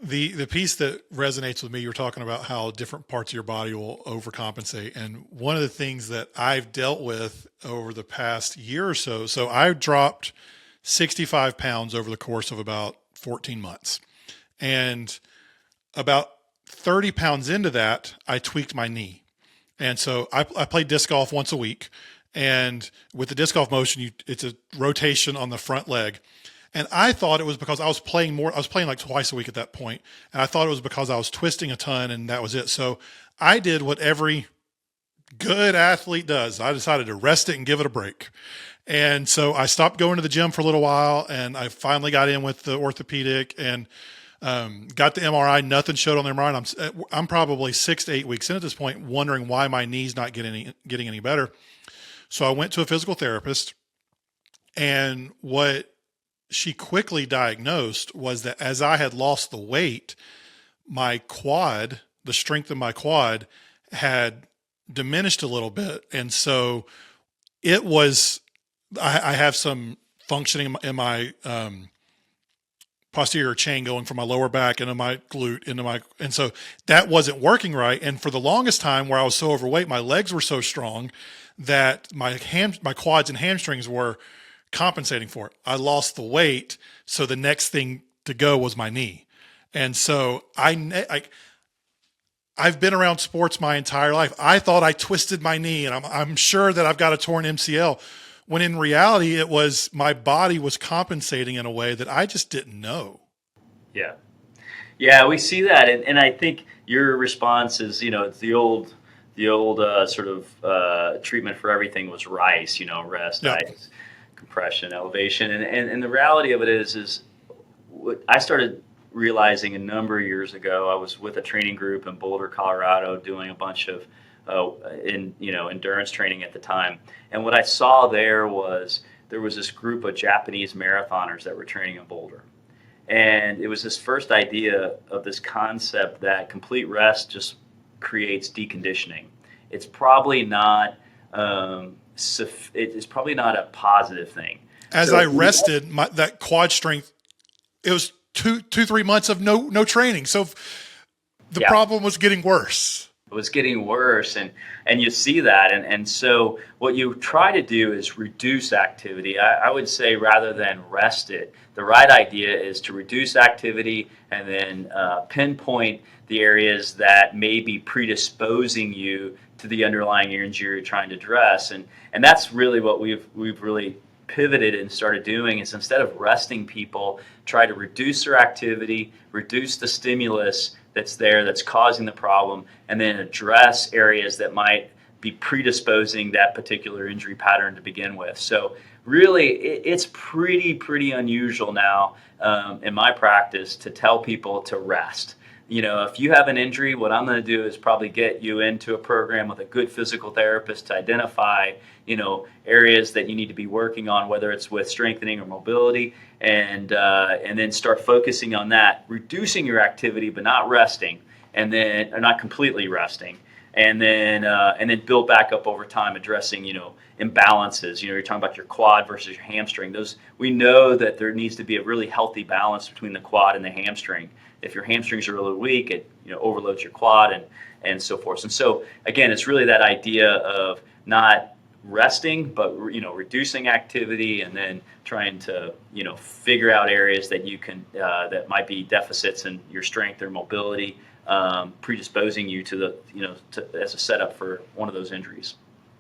The piece that resonates with me, you're talking about how different parts of your body will overcompensate. And one of the things that I've dealt with over the past year or so, so I dropped 65 pounds over the course of about 14 months. And about 30 pounds into that, I tweaked my knee. And so I play disc golf once a week. And with the disc golf motion, it's a rotation on the front leg. And I thought it was because I was playing more. I was playing like twice a week at that point, and I thought it was because I was twisting a ton, and that was it. So I did what every good athlete does. I decided to rest it and give it a break. And so I stopped going to the gym for a little while, and I finally got in with the orthopedic and got the MRI. Nothing showed on the MRI. And I'm probably 6 to 8 weeks in at this point, wondering why my knee's not getting any better. So I went to a physical therapist, and what she quickly diagnosed was that as I had lost the weight, my quad, the strength of my quad, had diminished a little bit. And so it was, I have some functioning in my posterior chain going from my lower back into my glute and so that wasn't working right. And for the longest time where I was so overweight, my legs were so strong that my quads and hamstrings were compensating for it. I lost the weight, so the next thing to go was my knee. And so I've been around sports my entire life. I thought I twisted my knee, and I'm sure that I've got a torn MCL, when in reality it was my body was compensating in a way that I just didn't know. Yeah. Yeah, we see that, and I think your response is, it's the old sort of treatment for everything was RICE, rest, Yeah. ice, compression, elevation, and the reality of it is what I started realizing a number of years ago. I was with a training group in Boulder, Colorado, doing a bunch of endurance training at the time, and what I saw there was this group of Japanese marathoners that were training in Boulder. And it was this first idea of this concept that complete rest just creates deconditioning. It's probably not it's probably not a positive thing. As I rested, that quad strength, it was 3 months of no training. So the Yeah, problem was getting worse. it was getting worse, and you see that, and so what you try to do is reduce activity. I would say, rather than rest it, the right idea is to reduce activity and then pinpoint the areas that may be predisposing you to the underlying injury you're trying to address, and that's really what we've really pivoted and started doing, is instead of resting people, try to reduce their activity, reduce the stimulus that's there that's causing the problem, and then address areas that might be predisposing that particular injury pattern to begin with. So really, it's pretty unusual now in my practice to tell people to rest. If you have an injury, what I'm going to do is probably get you into a program with a good physical therapist to identify, areas that you need to be working on, whether it's with strengthening or mobility, and then start focusing on that, reducing your activity but not resting, and then or not completely resting, and then build back up over time, addressing imbalances. You're talking about your quad versus your hamstring. Those, we know that there needs to be a really healthy balance between the quad and the hamstring. If your hamstrings are really weak, it overloads your quad and so forth. And so again, it's really that idea of not resting, but reducing activity, and then trying to figure out areas that you can that might be deficits in your strength or mobility, predisposing you to as a setup for one of those injuries.